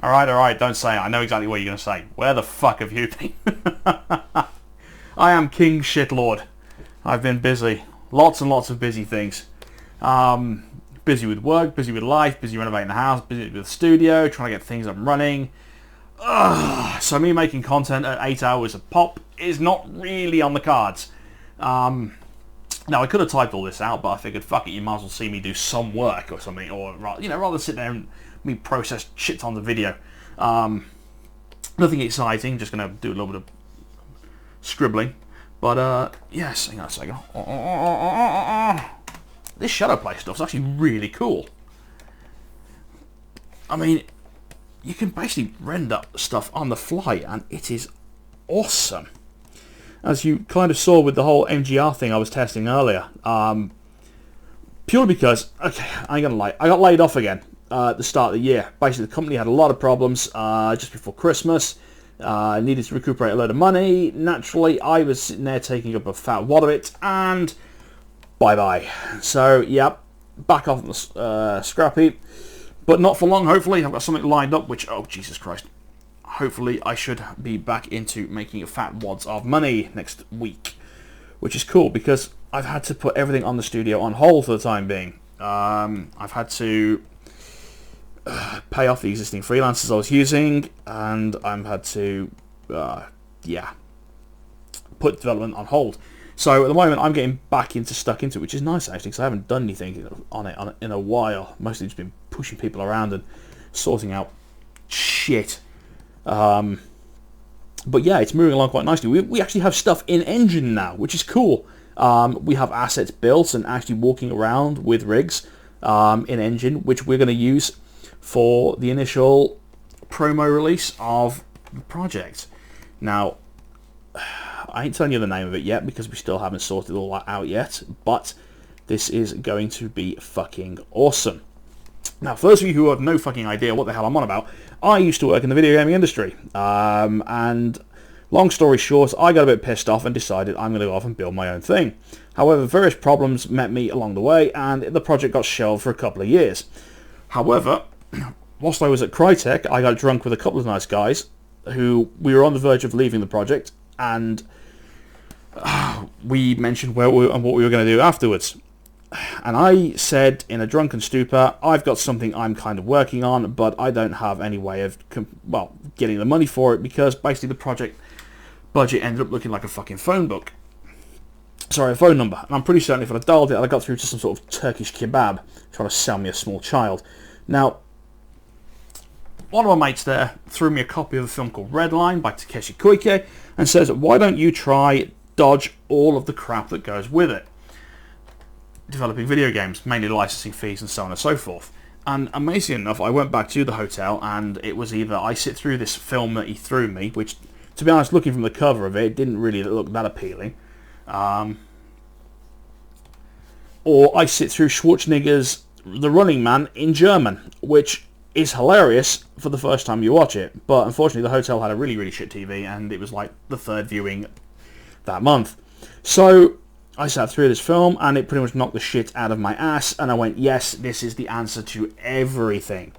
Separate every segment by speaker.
Speaker 1: Alright, don't say it. I know exactly what you're going to say. Where the fuck have you been? I am King Shitlord. I've been busy. Lots and lots of busy things. Busy with work, busy with life, busy renovating the house, busy with the studio, trying to get things up and running. So me making content at 8 hours a pop is not really on the cards. Now, I could have typed all this out, but I figured, fuck it, you might as well see me do some work or something, or rather sit there and me process shit tons of video. Nothing exciting, just going to do a little bit of scribbling. But, yes, hang on a second. This shadow play stuff's actually really cool. I mean, you can basically render stuff on the fly, and it is awesome. As you kind of saw with the whole MGR thing I was testing earlier. Purely because, okay, I ain't gonna lie, I got laid off again at the start of the year. Basically, the company had a lot of problems just before Christmas. Needed to recuperate a load of money. Naturally, I was sitting there taking up a fat wad of it, and bye-bye. So, yep, back off the scrap heap. But not for long, hopefully. I've got something lined up, which, oh, Jesus Christ. Hopefully, I should be back into making fat wads of money next week. Which is cool, because I've had to put everything on the studio on hold for the time being. I've had to pay off the existing freelancers I was using, and I've had to, put development on hold. So at the moment, I'm getting stuck into it, which is nice actually, because I haven't done anything on it in a while. Mostly just been pushing people around and sorting out shit. But yeah, it's moving along quite nicely. We actually have stuff in engine now, which is cool. We have assets built and actually walking around with rigs in engine, which we're going to use for the initial promo release of the project. Now, I ain't telling you the name of it yet because we still haven't sorted all that out yet, but this is going to be fucking awesome. Now, for those of you who have no fucking idea what the hell I'm on about, I used to work in the video gaming industry, and long story short, I got a bit pissed off and decided I'm going to go off and build my own thing. However, various problems met me along the way, and the project got shelved for a couple of years. However, whilst I was at Crytek, I got drunk with a couple of nice guys who we were on the verge of leaving the project, and we mentioned where we and what we were going to do afterwards. And I said in a drunken stupor, I've got something I'm kind of working on, but I don't have any way of getting the money for it, because basically the project budget ended up looking like a fucking phone book. Sorry, a phone number. And I'm pretty certain if I'd dialed it, I got through to some sort of Turkish kebab trying to sell me a small child. Now, one of my mates there threw me a copy of a film called Redline by Takeshi Koike and says, why don't you try dodge all of the crap that goes with it? Developing video games, mainly licensing fees and so on and so forth. And amazing enough, I went back to the hotel, and it was either I sit through this film that he threw me, which, to be honest, looking from the cover of it, it didn't really look that appealing, or I sit through Schwarzenegger's The Running Man in German, which is hilarious for the first time you watch it, but unfortunately the hotel had a really, really shit TV, and it was like the third viewing that month. So I sat through this film, and it pretty much knocked the shit out of my ass, and I went, yes, this is the answer to everything.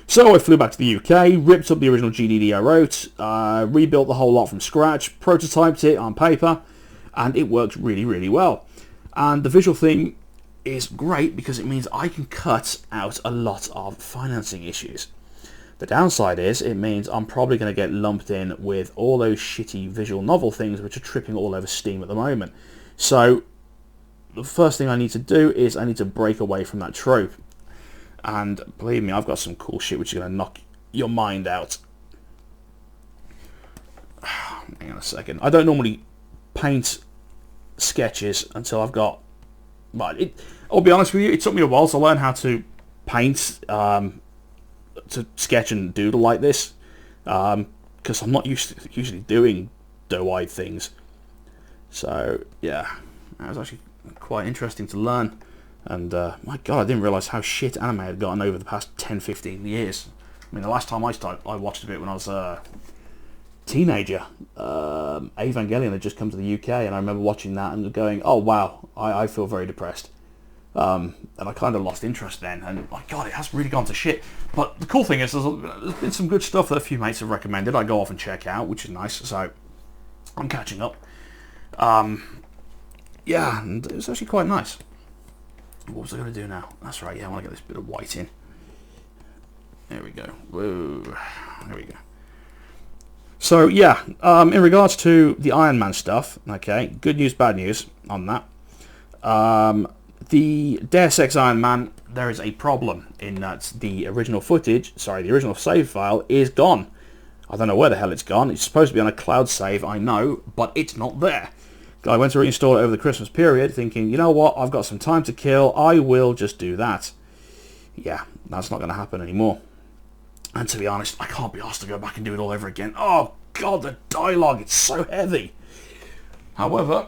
Speaker 1: So I flew back to the UK, ripped up the original GDD I wrote, rebuilt the whole lot from scratch, prototyped it on paper, and it worked really, really well. And the visual theme is great because it means I can cut out a lot of financing issues. The downside is it means I'm probably going to get lumped in with all those shitty visual novel things which are tripping all over Steam at the moment. So the first thing I need to do is I need to break away from that trope. And believe me, I've got some cool shit which is going to knock your mind out. Hang on a second. I don't normally paint sketches until I've got... But I'll be honest with you, it took me a while to learn how to paint, to sketch and doodle like this. Because I'm not usually doing doe-eyed things. So, yeah, that was actually quite interesting to learn. And, my god, I didn't realise how shit anime had gotten over the past 10-15 years. I mean, the last time I watched a bit when I was a teenager, Evangelion had just come to the UK, and I remember watching that and going, oh, wow, I feel very depressed. And I kind of lost interest then, and my God, it has really gone to shit. But the cool thing is, there's been some good stuff that a few mates have recommended. I go off and check out, which is nice. So I'm catching up. Yeah, and it was actually quite nice. What was I going to do now? That's right. Yeah, I want to get this bit of white in. There we go. Whoa. There we go. So yeah, in regards to the Iron Man stuff, okay, good news, bad news on that. The Deus Ex Iron Man, there is a problem in that the original footage, the original save file is gone. I don't know where the hell it's gone. It's supposed to be on a cloud save, I know, but it's not there. I went to reinstall it over the Christmas period thinking, you know what, I've got some time to kill, I will just do that. Yeah, that's not going to happen anymore. And to be honest, I can't be asked to go back and do it all over again. Oh God, the dialogue, it's so heavy. However,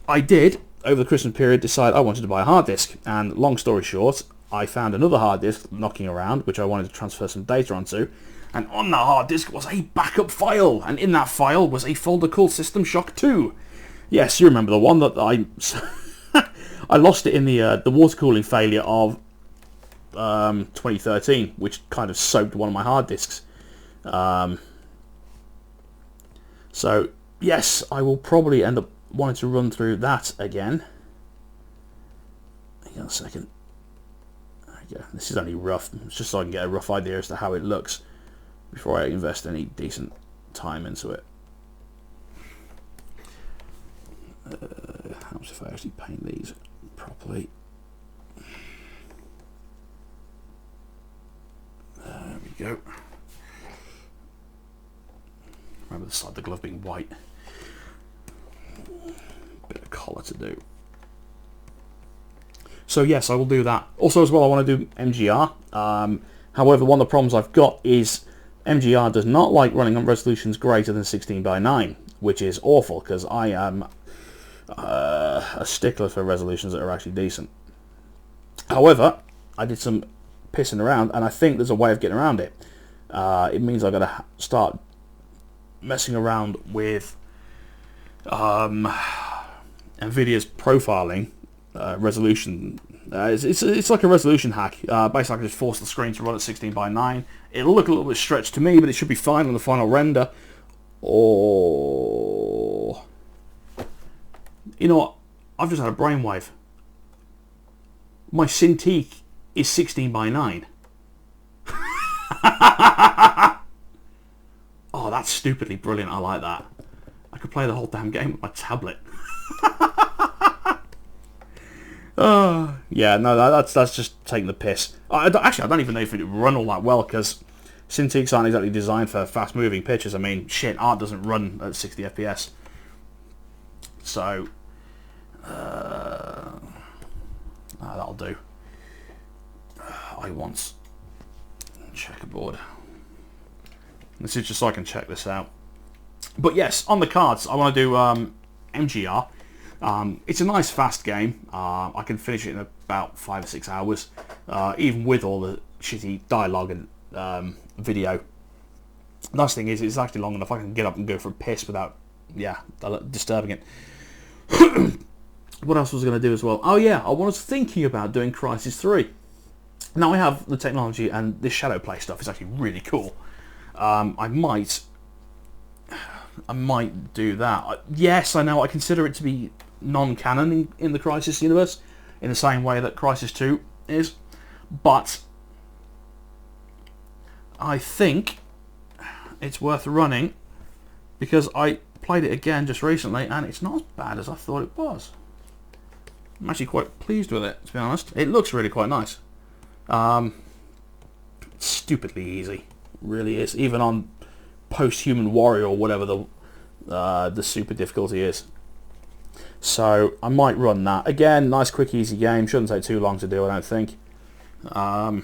Speaker 1: I did, over the Christmas period, decide I wanted to buy a hard disk. And long story short, I found another hard disk knocking around, which I wanted to transfer some data onto. And on that hard disk was a backup file. And in that file was a folder called System Shock 2. Yes, you remember the one that I I lost it in the water cooling failure of 2013, which kind of soaked one of my hard disks. So yes, I will probably end up wanting to run through that again. Hang on a second. Yeah, this is only rough. It's just so I can get a rough idea as to how it looks before I invest any decent time into it. Helps if I actually paint these properly. There we go. Remember the side of the glove being white. Bit of collar to do. So yes, I will do that. Also as well, I want to do MGR. However, one of the problems I've got is MGR does not like running on resolutions greater than 16:9, which is awful because I am a stickler for resolutions that are actually decent. However, I did some pissing around and I think there's a way of getting around it. It means I've got to start messing around with NVIDIA's profiling resolution. It's like a resolution hack. Basically, I can just force the screen to run at 16:9. It'll look a little bit stretched to me, but it should be fine on the final render. Or, you know what? I've just had a brainwave. My Cintiq is 16:9. Oh, that's stupidly brilliant. I like that. I could play the whole damn game with my tablet. Yeah, no, that's just taking the piss. Actually, I don't even know if it would run all that well, because Cintiqs aren't exactly designed for fast-moving pictures. I mean, shit, art doesn't run at 60 FPS. So, that'll do. I want checkerboard. This is just so I can check this out. But yes, on the cards, I want to do MGR. It's a nice fast game. I can finish it in about 5 or 6 hours, even with all the shitty dialogue and video. Nice thing is, it's actually long enough I can get up and go for a piss without, disturbing it. What else was I going to do as well? Oh yeah, I was thinking about doing Crysis 3. Now I have the technology, and this shadow play stuff is actually really cool. I might do that. Yes, I know, I consider it to be non-canon in the Crysis universe, in the same way that Crysis 2 is, but I think it's worth running because I played it again just recently and it's not as bad as I thought it was. I'm actually quite pleased with it, to be honest. It looks really quite nice. It's stupidly easy, really is, even on Post-Human Warrior or whatever the super difficulty is. So I might run that again. Nice, quick, easy game. Shouldn't take too long to do, I don't think. And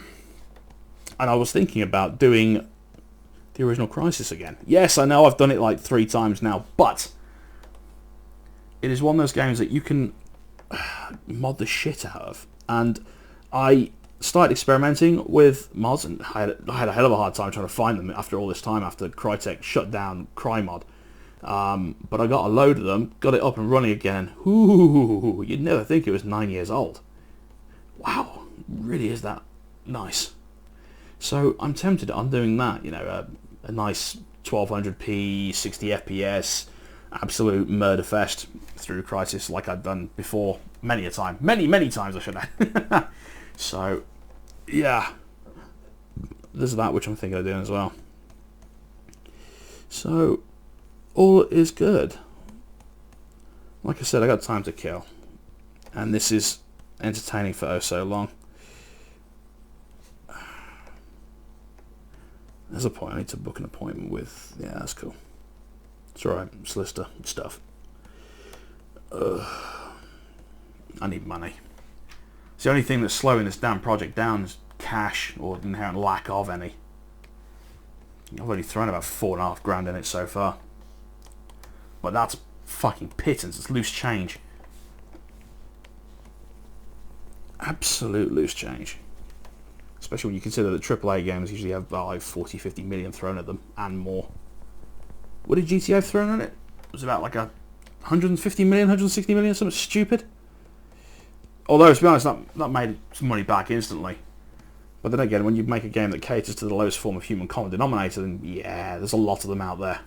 Speaker 1: I was thinking about doing the original Crysis again. Yes, I know I've done it like 3 times now, but it is one of those games that you can mod the shit out of. And I started experimenting with mods, and I had a hell of a hard time trying to find them after all this time, after Crytek shut down CryMod. But I got a load of them, got it up and running again. Ooh, you'd never think it was 9 years old. Wow, really is that nice. So I'm tempted on doing that, you know, a nice 1200p, 60 FPS, absolute murder fest through Crysis like I've done before many a time. Many times I should have. So, yeah. There's that which I'm thinking of doing as well. So, all is good. Like I said, I got time to kill. And this is entertaining for oh so long. There's a point. I need to book an appointment with... Yeah, that's cool. It's alright. Solicitor stuff. I need money. It's the only thing that's slowing this damn project down is cash, or the inherent lack of any. I've only thrown about $4,500 in it so far. But that's fucking pittance. It's loose change. Absolute loose change. Especially when you consider that AAA games usually have like 40, 50 million thrown at them and more. What did GTA have thrown at it? It was about like 150 million, 160 million, something stupid. Although, to be honest, that made some money back instantly. But then again, when you make a game that caters to the lowest form of human common denominator, then yeah, there's a lot of them out there.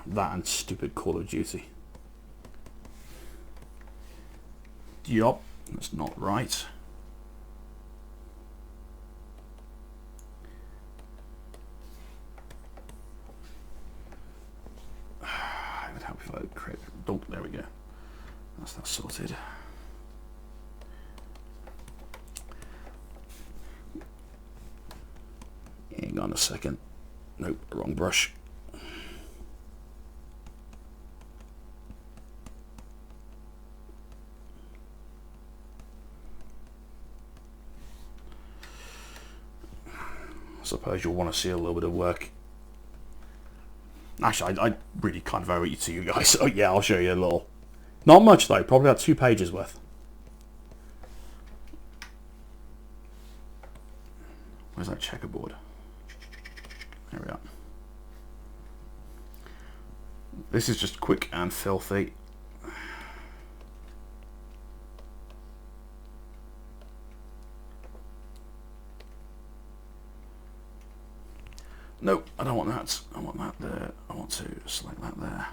Speaker 1: That and stupid Call of Duty. Yup, that's not right. It would help if I create... Oh, there we go. That's that sorted. Hang on a second. Nope, wrong brush. I suppose you'll want to see a little bit of work. Actually, I really kind of owe it to you guys. So yeah, I'll show you a little. Not much though, probably about 2 pages worth. Where's that checkerboard? There we are. This is just quick and filthy. Nope, I don't want that. I want that there. I want to select that there.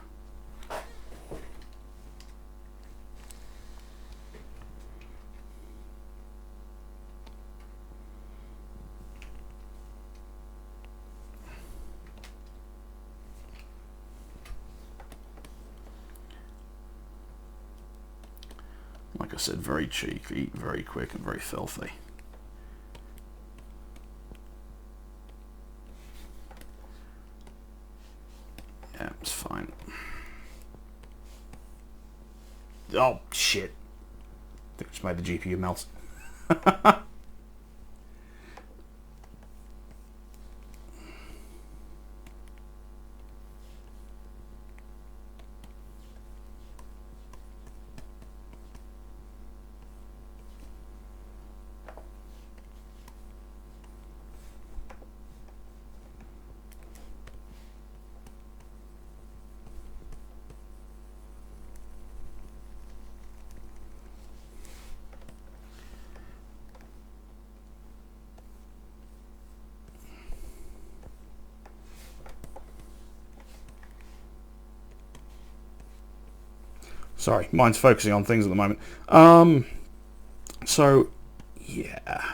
Speaker 1: Like I said, very cheeky, very quick and very filthy. Yeah, it's fine. Oh, shit. I think I just made the GPU melt. Sorry, mine's focusing on things at the moment. So, yeah.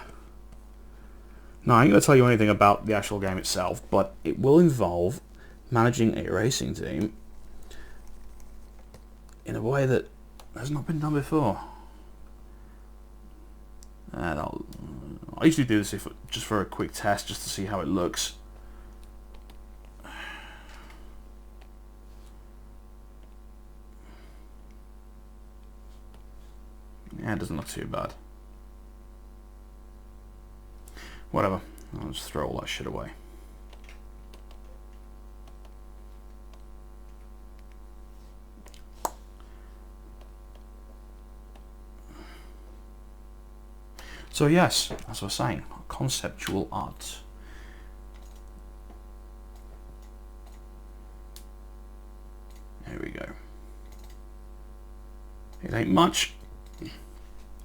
Speaker 1: Now, I ain't going to tell you anything about the actual game itself, but it will involve managing a racing team in a way that has not been done before. I usually do this just for a quick test, just to see how it looks. Yeah, it doesn't look too bad. Whatever. I'll just throw all that shit away. So yes, as I was saying, conceptual art. Here we go. It ain't much.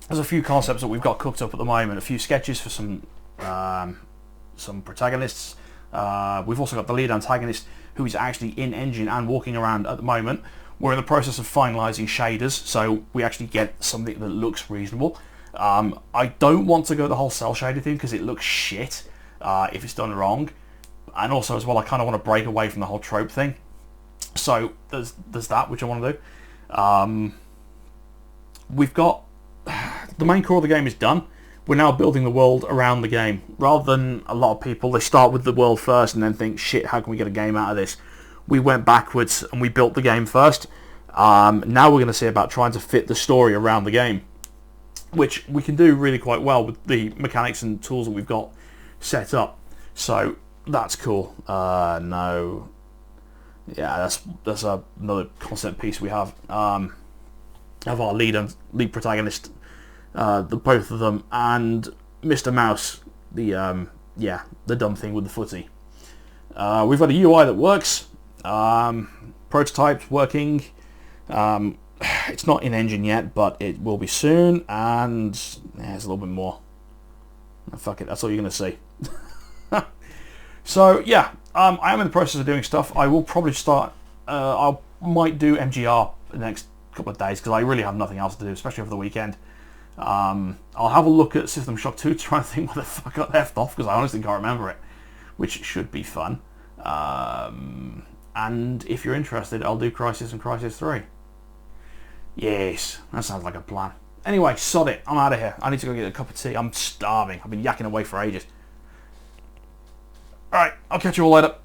Speaker 1: There's a few concepts that we've got cooked up at the moment. A few sketches for some protagonists. We've also got the lead antagonist who is actually in engine and walking around at the moment. We're in the process of finalising shaders, so we actually get something that looks reasonable. I don't want to go the whole cell shaded thing because it looks shit if it's done wrong. And also as well, I kind of want to break away from the whole trope thing. So there's that, which I want to do. We've got the main core of the game is done. We're now building the world around the game. Rather than a lot of people, they start with the world first and then think, shit, how can we get a game out of this? We went backwards and we built the game first. Now we're going to see about trying to fit the story around the game, which we can do really quite well with the mechanics and tools that we've got set up. So that's cool. No. Yeah, that's another concept piece we have. Of our lead protagonist, the both of them, and Mr. Mouse, the dumb thing with the footy. We've got a UI that works. Prototypes working. It's not in engine yet, but it will be soon. And there's a little bit more. Fuck it, that's all you're gonna see. So yeah, I am in the process of doing stuff. I will probably start. I might do MGR the next couple of days because I really have nothing else to do, especially over the weekend. I'll have a look at System Shock 2 to try and think where the fuck I left off because I honestly can't remember it, which should be fun. And if you're interested, I'll do Crysis and Crysis 3. Yes, that sounds like a plan. Anyway, sod it. I'm out of here. I need to go get a cup of tea. I'm starving. I've been yakking away for ages. Alright, I'll catch you all later.